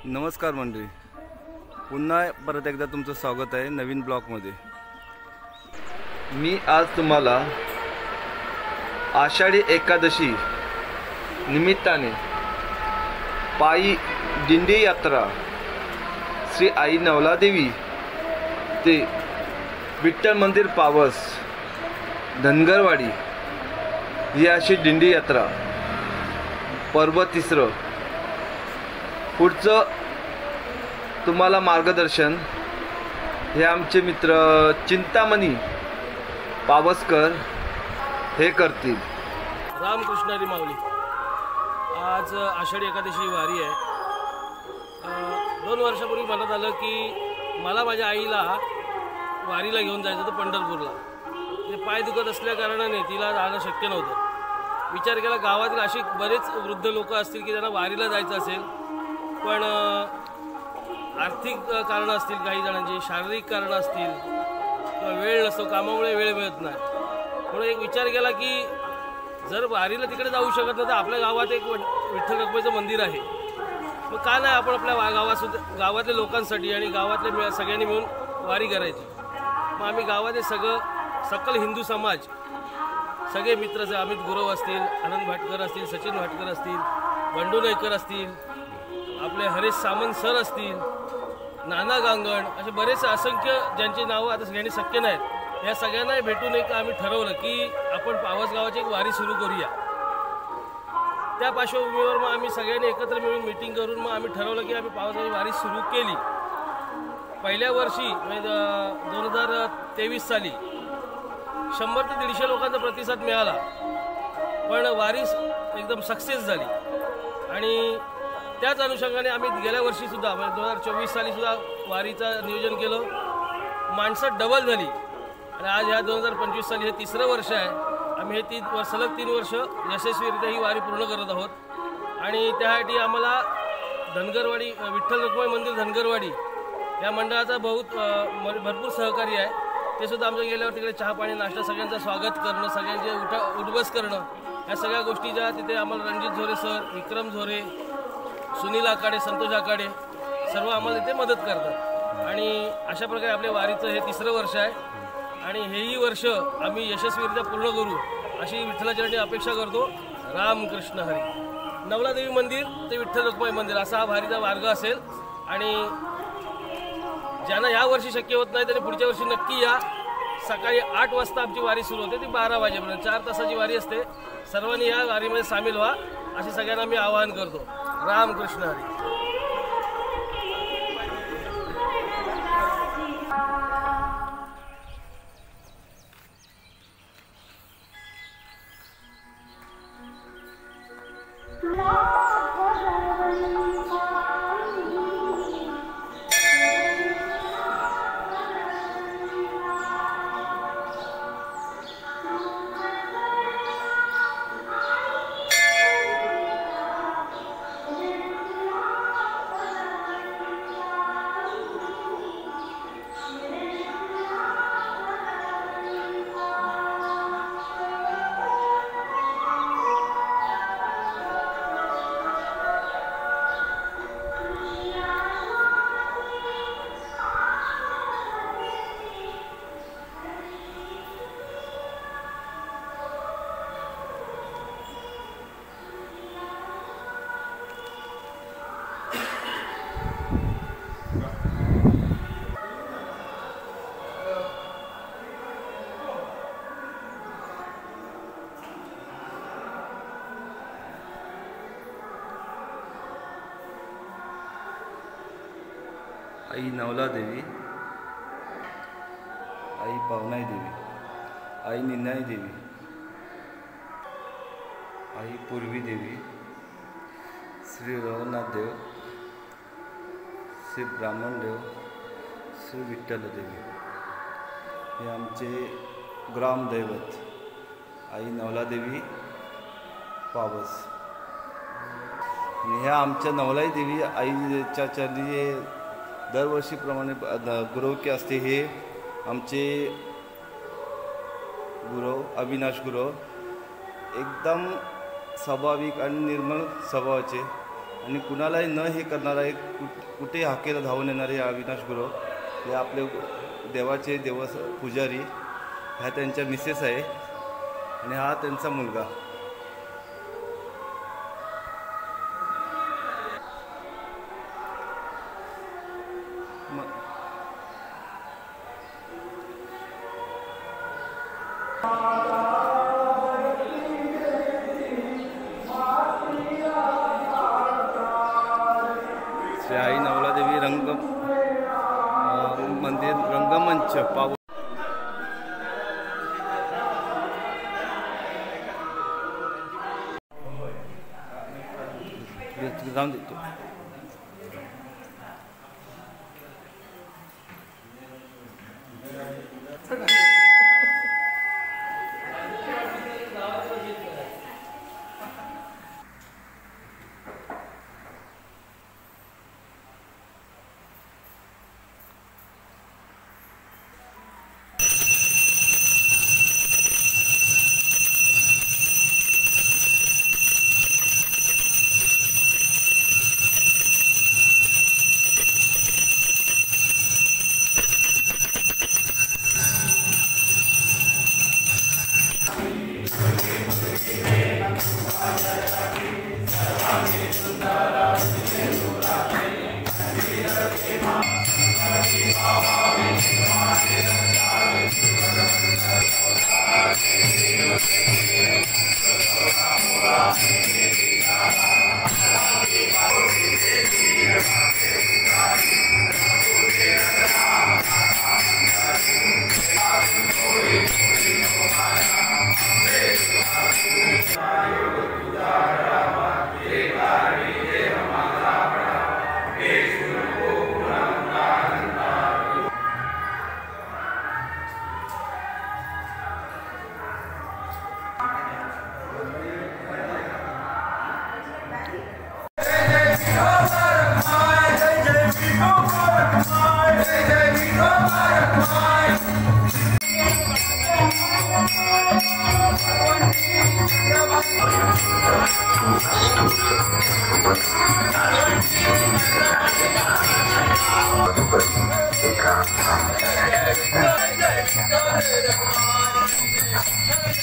नमस्कार मंडळी, पुन्हा परत एकदा तुमचं स्वागत आहे नवीन ब्लॉगमध्ये। मी आज तुम्हाला आषाढी एकादशी निमित्ताने पायी दिंडी यात्रा श्री आई नवलादेवी ते विठ्ठल मंदिर पावस धनगरवाडी ही अशी दिंडी यात्रा पर्व तिसरं पुढचं तुम्हाला मार्गदर्शन हे आमचे मित्र चिंतामणी पावसकर हे करतील। रामकृष्ण हरी माऊली। आज आषाढी एकादशी वारी आहे। 2 वर्षापूर्वी मनात आलं की मला माझ्या आईला वारीला घेऊन जायचं होतं पंढरपूरला। ते पाय दुखत असल्या कारणाने तिला जाणं शक्य नव्हतं। विचार केला गावातील अशी बरेच वृद्ध लोक असतील की त्यांना वारीला जायचं असेल, पण आर्थिक कारणं असतील, काही जणांची शारीरिक कारणं असतील, किंवा वेळ नसतो, कामामुळे वेळ मिळत नाही। म्हणून एक विचार केला की जर वारीला तिकडे जाऊ शकत नाही तर आपल्या गावात एक विठ्ठल रखुमाईचं मंदिर आहे, मग का नाही आपण आपल्या गावातल्या लोकांसाठी आणि गावातल्या सगळ्यांनी मिळून वारी करायची। मग आम्ही गावातील सकल हिंदू समाज, सगळे मित्र, अमित गुरव असतील, आनंद भाटकर असतील, सचिन भाटकर असतील, बंडू नाईकर असतील, आपले हरेश सामंत सर असतील, नाना गांगण, असे बरेच असंख्य ज्यांची नावं आता सगळ्यांनी शक्य नाहीत, या सगळ्यांना भेटून एक आम्ही ठरवलं की आपण पावस गावाची एक वारी सुरू करूया। त्या पार्श्वभूमीवर मग आम्ही सगळ्यांनी एकत्र मिळून मीटिंग करून मग आम्ही ठरवलं की आम्ही पावस गावाची वारी सुरू केली। पहिल्या वर्षी म्हणजे 2023 साली 100 ते 150 लोकांचा प्रतिसाद मिळाला, पण वारी एकदम सक्सेस झाली। आणि त्याच अनुषंगाने आम्ही गेल्या वर्षीसुद्धा म्हणजे 2024 सालीसुद्धा वारीचं नियोजन केलं, माणसं डबल झाली। आणि आज ह्या 2025 साली हे 3रं वर्ष आहे। आम्ही हे सलग 3 वर्ष यशस्वीरित्या ही वारी पूर्ण करत आहोत। आणि त्यासाठी आम्हाला धनगरवाडी विठ्ठल रखुमाई मंदिर धनगरवाडी या मंडळाचा भरपूर सहकार्य आहे। ते सुद्धा आमच्या गेल्यावर तिकडे चहा पाणी नाश्ता सगळ्यांचं स्वागत करणं, सगळ्यांचे उठबस करणं, या सगळ्या गोष्टी ज्या तिथे आम्हाला रणजित झोरे सर, विक्रम झोरे, सुनील आकाडे, संतोष आकाडे सर्व आम्हाला तिथे मदत करतात। आणि अशा प्रकारे आपल्या वारीचं हे 3रं वर्ष आहे आणि हेही वर्ष आम्ही यशस्वीरित्या पूर्ण करू अशी विठ्ठलाचरणी अपेक्षा करतो। रामकृष्ण हरी। नवलादेवी मंदिर ते विठ्ठल रखुमाई मंदिर असा हा वारीचा मार्ग असेल। आणि ज्यांना ह्या वर्षी शक्य होत नाही त्यांनी पुढच्या वर्षी नक्की या। सकाळी 8 वाजता आमची वारी सुरू होते, ती 12 वाजेपर्यंत 4 तासाची वारी असते। सर्वांनी या वारीमध्ये सामील व्हा असे सगळ्यांना मी आवाहन करतो। रामकृष्ण हरी। आई नवलादेवी, आई पावनाई देवी, आई निन्नाई देवी, आई पूर्वी देवी, श्री रघुनाथ देव, श्री ब्राह्मण देव, श्री विठ्ठल देवी हे आमचे ग्रामदैवत आई नवलादेवी पावस। आणि ह्या आमच्या नवलाई देवी आईच्या चरणी दरवर्षीप्रमाणे गुरवकी असते। हे आमचे गुरव अविनाश गुरव एकदम स्वाभाविक आणि निर्मळ स्वभावाचे आणि कुणालाही न हे करणारा एक कुठेही हाकेला धावून येणारे अविनाश गुरव हे आपले देवाचे पुजारी, ह्या त्यांच्या मिसेस आहे आणि हा त्यांचा मुलगा. श्री आई नवलादेवी मंदिर रंगमंच पाव जाऊन देतो.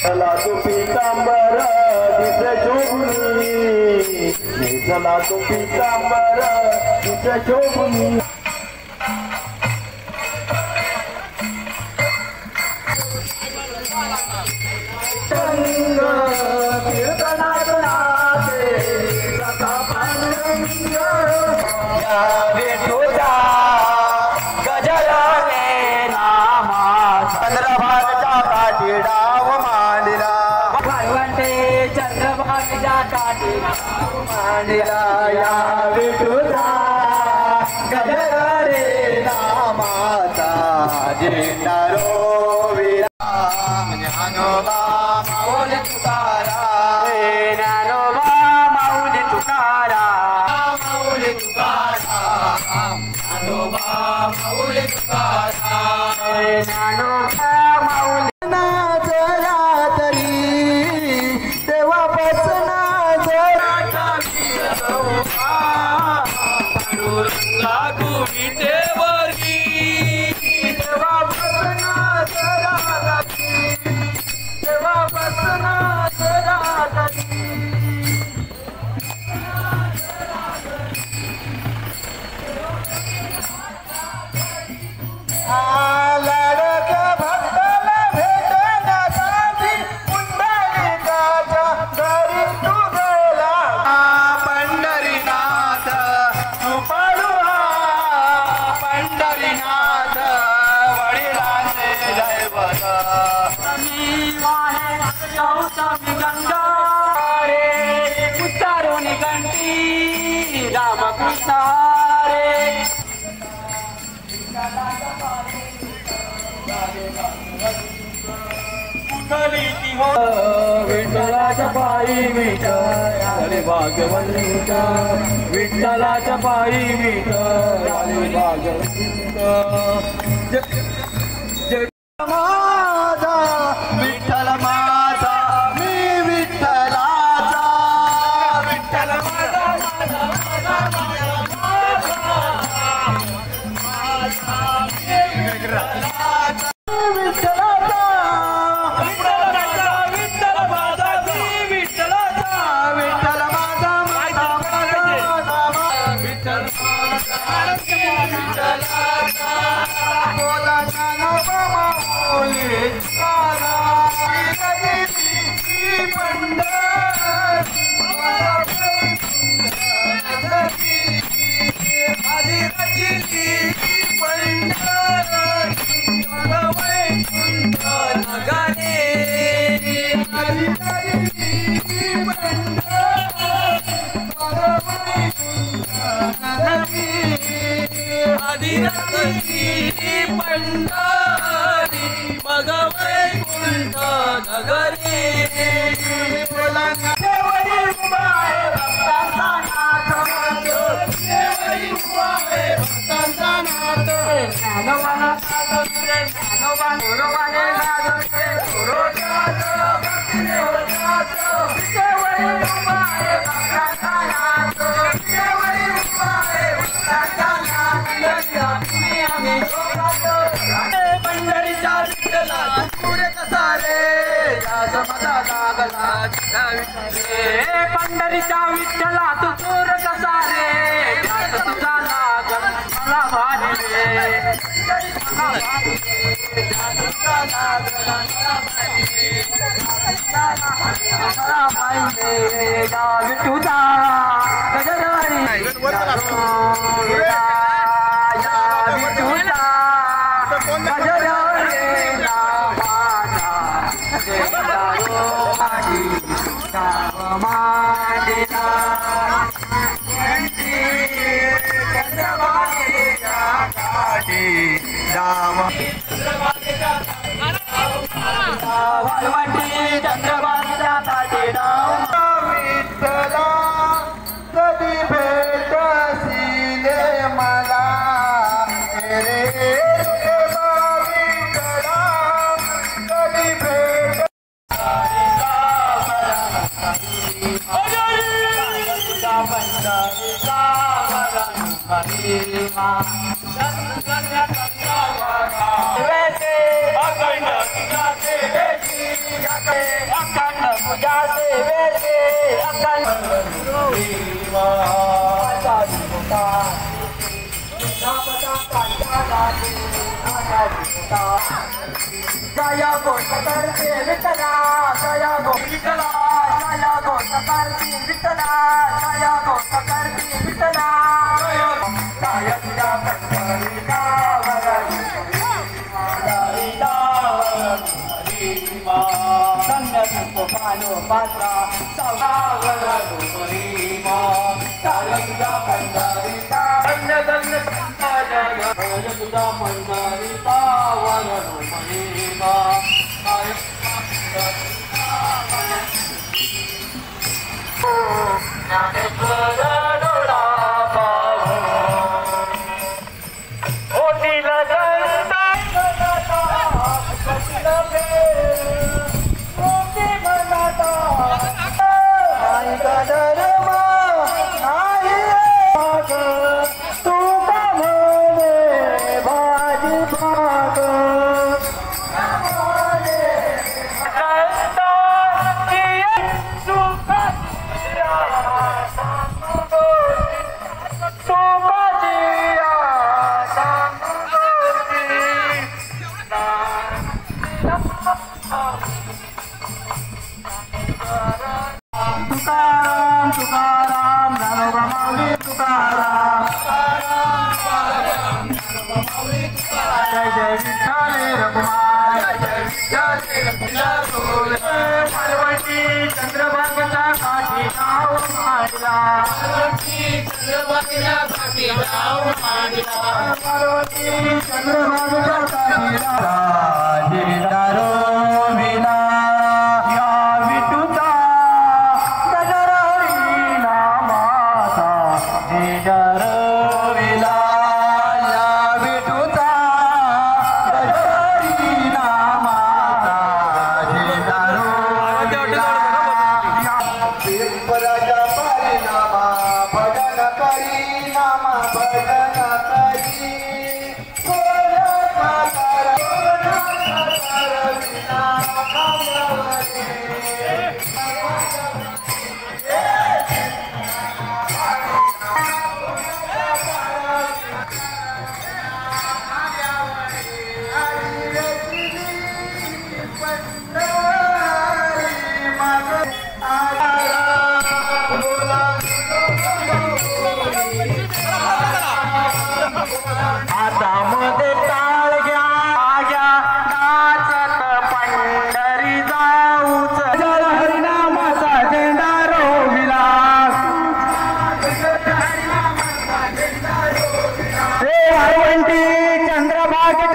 चला तू पीतांबर दिसे शोभुनी, चला तू पीतांबर दिसे शोभुनी. चंद्रभागच्या काठी डाव मांडला, चंद्रभागच्या काठी मांडला. या विठुला गजरा रे नामाचा झेंडा रोविला. ज्ञानोबा माऊली तुकाराम, ज्ञानोबा माऊली तुकाराम, माऊली तुकाराम, ज्ञानोबा माऊली तुकाराम, ज्ञानोबा माऊली. जरा तरी तेव्हापासून जरा लागू विटेवरी तेव्हापासून जरा तेव्हापासून जरा लाडक्या भक्ताला भेटण्यासाठी पुंडलिकाच्या घरी तू गेला. पंढरीनाथ तू पाडुआ, पंढरीनाथ वडिलांचे दैवत. गंगा रे उच्चारून घंटी रामकृष्ण रे. विठ्ठलाच्या पायी विठ्ठल भागवंत, विठ्ठलाच्या पायी विठ्ठल भागवंत. माझा विठ्ठल माझा मी विठ्ठलाचा, विठ्ठल माझा पंढरी मग वैकुंठ नगरी देवळी उभा आहे भक्तांचा नाथ देवळी उभा आहे भक्तांचा नाथ ज्ञानवाना साधुरे ज्ञानोबा गुरुवाने लाजते गुरुनाथ भक्तिदेवनाथ देवळी उभा आहे भक्तांचा नाथ देवळी उभा आहे भक्तांचा नाथ आम्ही पंढरीच्या विठ्ठला पुढे कसा रे दास माझा लागला पंढरीच्या विठ्ठला तू चोर कसा रे दास तुझा लागल मला भारी रे मला भारी दास तुझा लागल मला भारी रे या विठुदा गजरारी चंद्रबागेच्या ताटे विठ्ठला कधी भेटशीले मला रे विठ्ठला कधी भेट जया गोष्टी विठ्ठला जया विठ्ठला जया गोष्टी विठ्ठला जया गोष्टी विठ्ठला तुकाराम तुकाराम ज्ञानोबा माऊली तुकाराम जय जय विठ्ठल रघुमाई पार्वती चंद्रभागेच्या काठी नाव मांडला पार्वती चंद्रभागेच्या काठी नाव भजन करी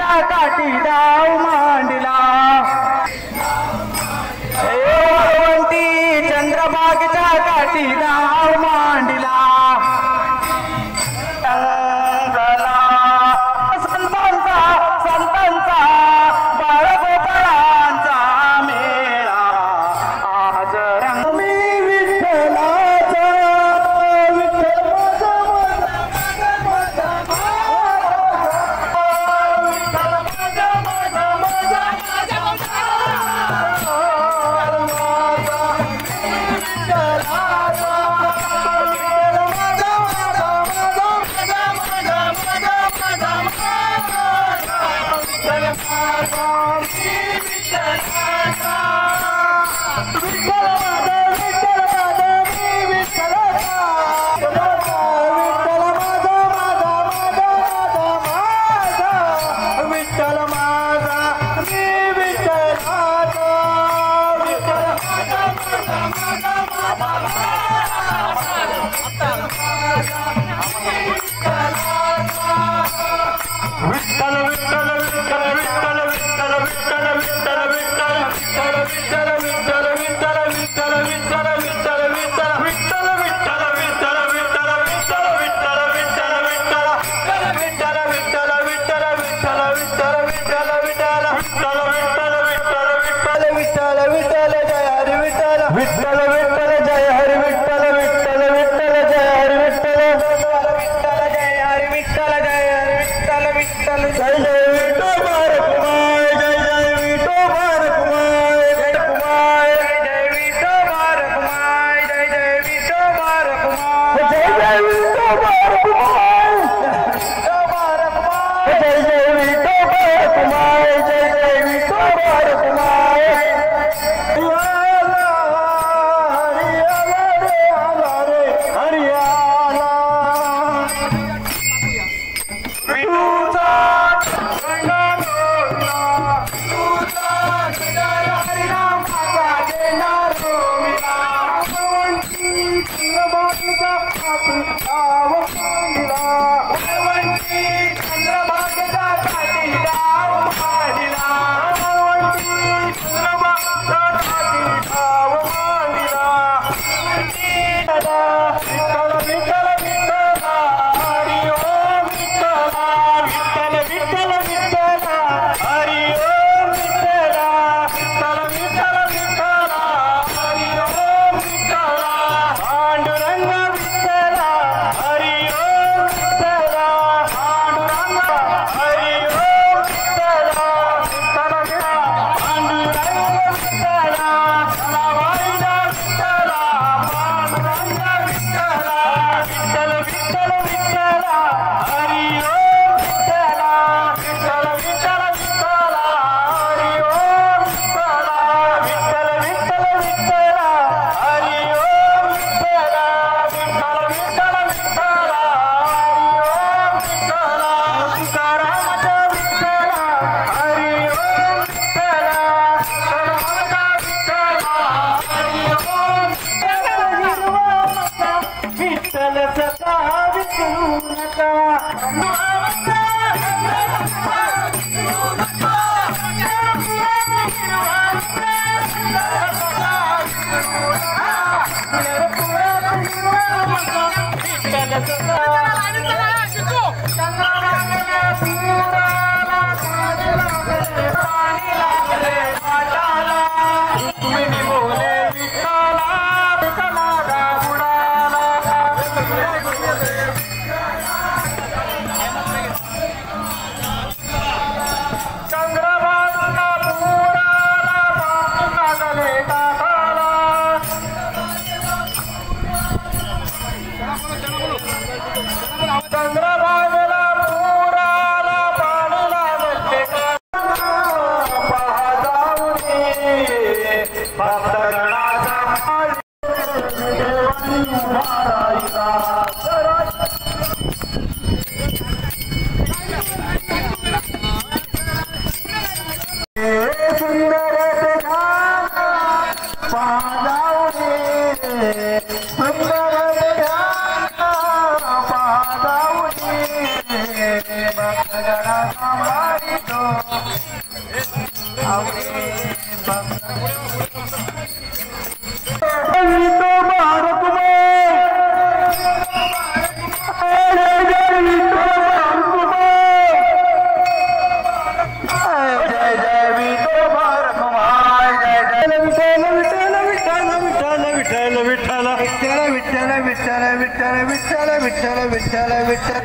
चंद्रभागेच्या काठी डाव मांडला वरवंटी चंद्रभागेच्या काठी डाव मांडला संतांचा बाळगोपाळांचा मेळा आज रंग मी विठ्ठलाचा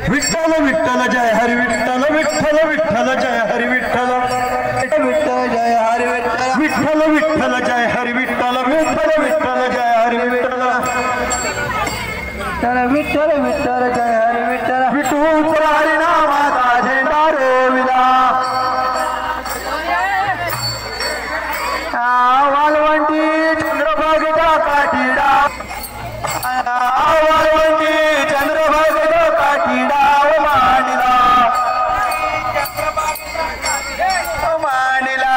विठ्ठल विठ्ठल जय हरी विठ्ठल विठ्ठल विठ्ठल जय हरी विठ्ठल विठ्ठल जय हरी विठ्ठल विठ्ठल जय हरी विठ्ठल विठ्ठल विठ्ठल जय हरी विठ्ठल विठ्ठल विठ्ठल जय हरी विठ्ठल विठू हरी नामाचा झेंडा रोविला वालवंटी चंद्रभागेचा काठीडा वालवंटी चंद्रभागेचा काठीडा मांडला मांडला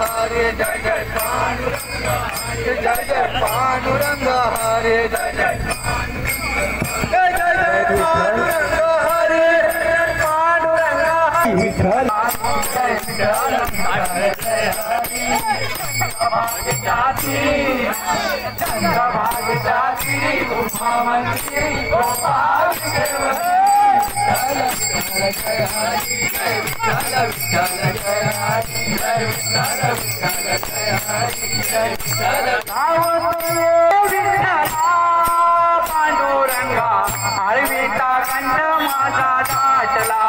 हरे जय जय पांडुरंग हरे जय जय पांडुरंग हरे जय जय पांडुरंग हरे पांडुरंग विठ्ठल पांडुरंगा हळवीचा कंठ माझा दाटला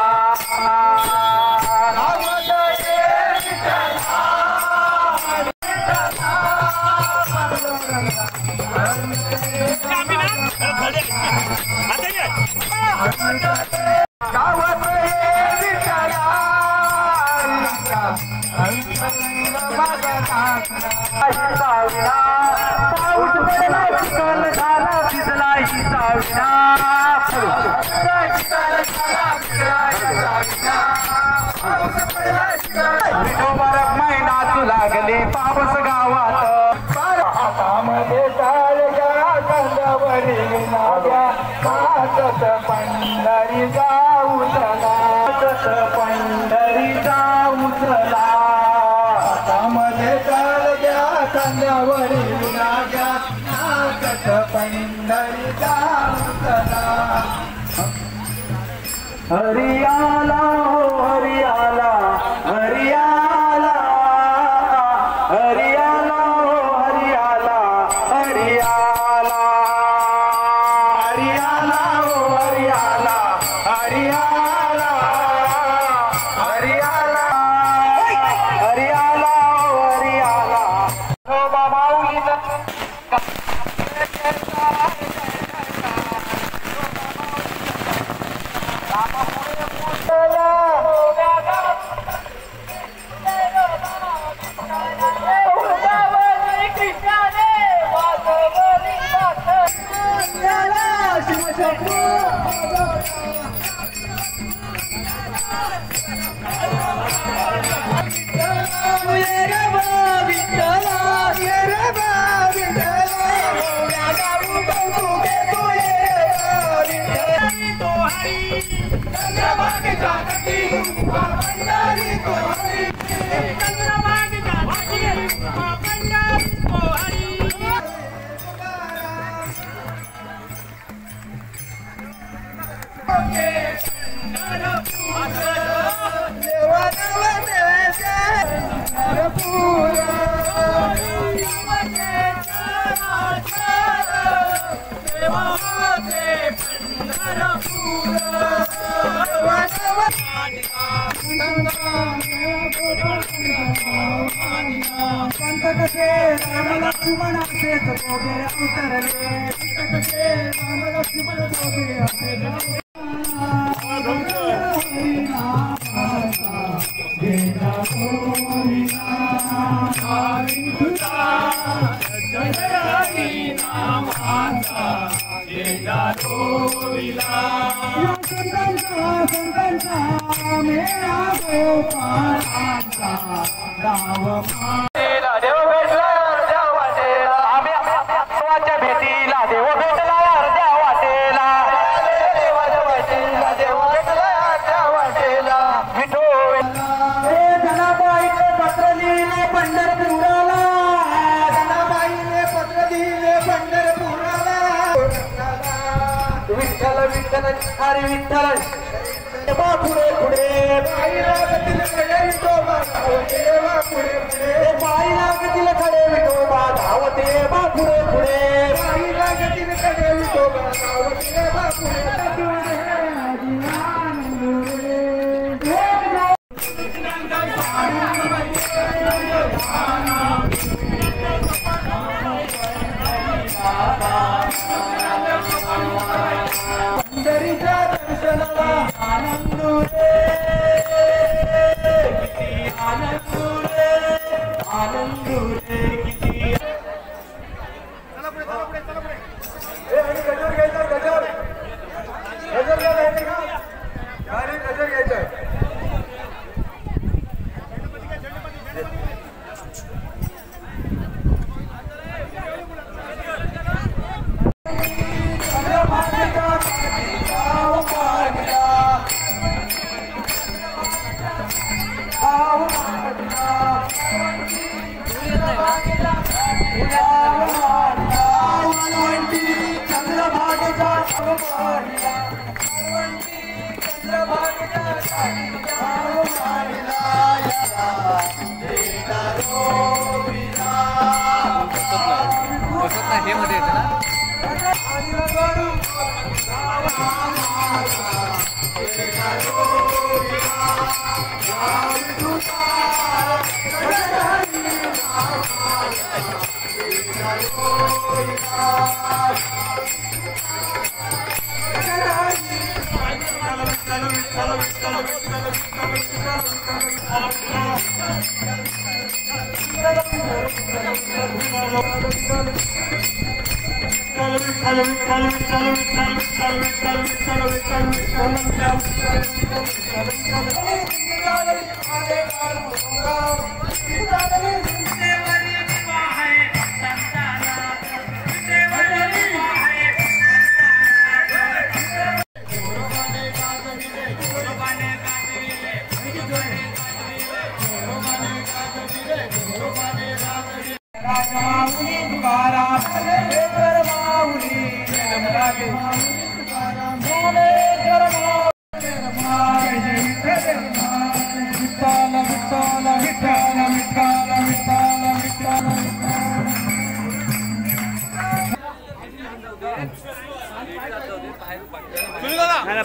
महिना तू लागले पावस गावात हातामध्ये टाळ्या कंदावरी नाग्या हातात पंढरी जाऊ चला पंढरी जाऊ चला हातामध्ये टाळ्या कंदावरी नाग्या हातात पंढरी जाऊ चला हरियाला हो हरियाला हरियाला हरियाला हो हरियाला हरियाला हरियाला हो हरियाला हरियाला हरियाला हरियाला हो हरियाला हो बाबाऊलीला हरी विठ्ठल पुढे पुढे बाई लागतील खडे विठोबा खडे विठोबा धावते बा पुढे पुढे बाई लागतील खडे विठोबा धावते बा पंढरीच्या दर्शनाला आनंद रे आनंद रे आनंद रे किती चला पुढे ए आणि गजर घ्यायचा गजर घ्यायचा का गाडी गजर घ्यायचा हे मध्ये येतं ना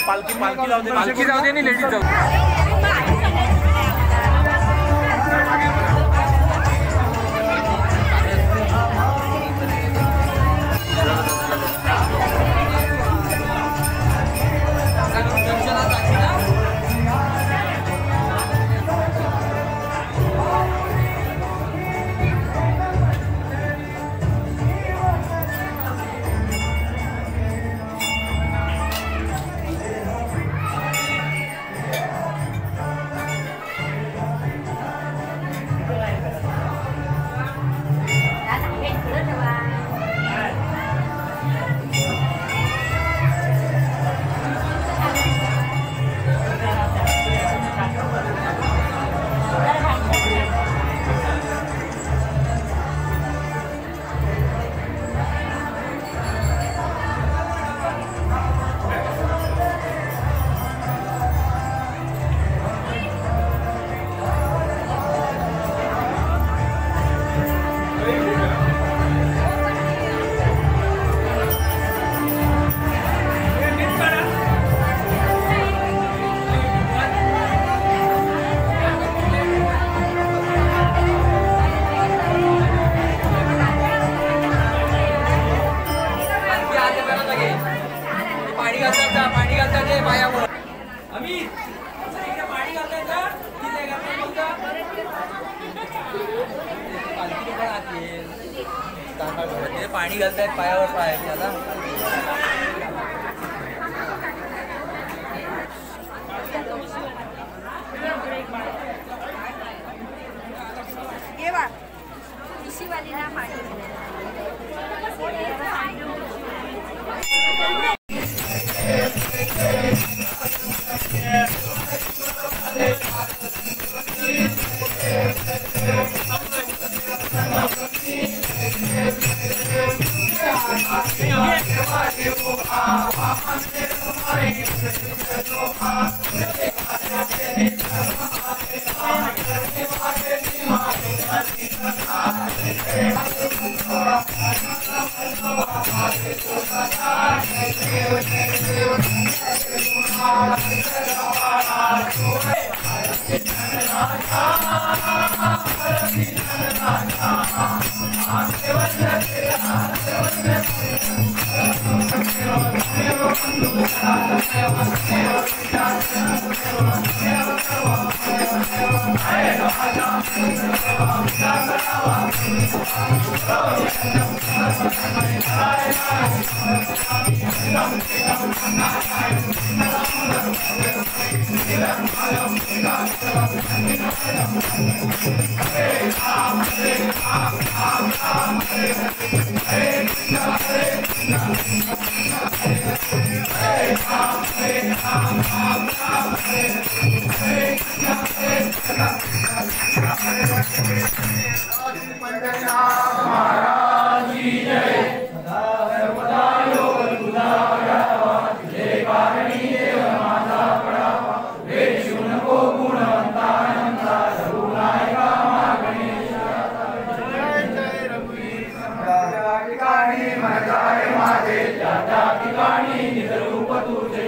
पालखी जाऊ दे आणि लेडीज जाऊ दे. पाणी घालतायत पायावर पाय दादा. ये बा पिशीवालीला पाणी ठिकाणी निजरूप तुझे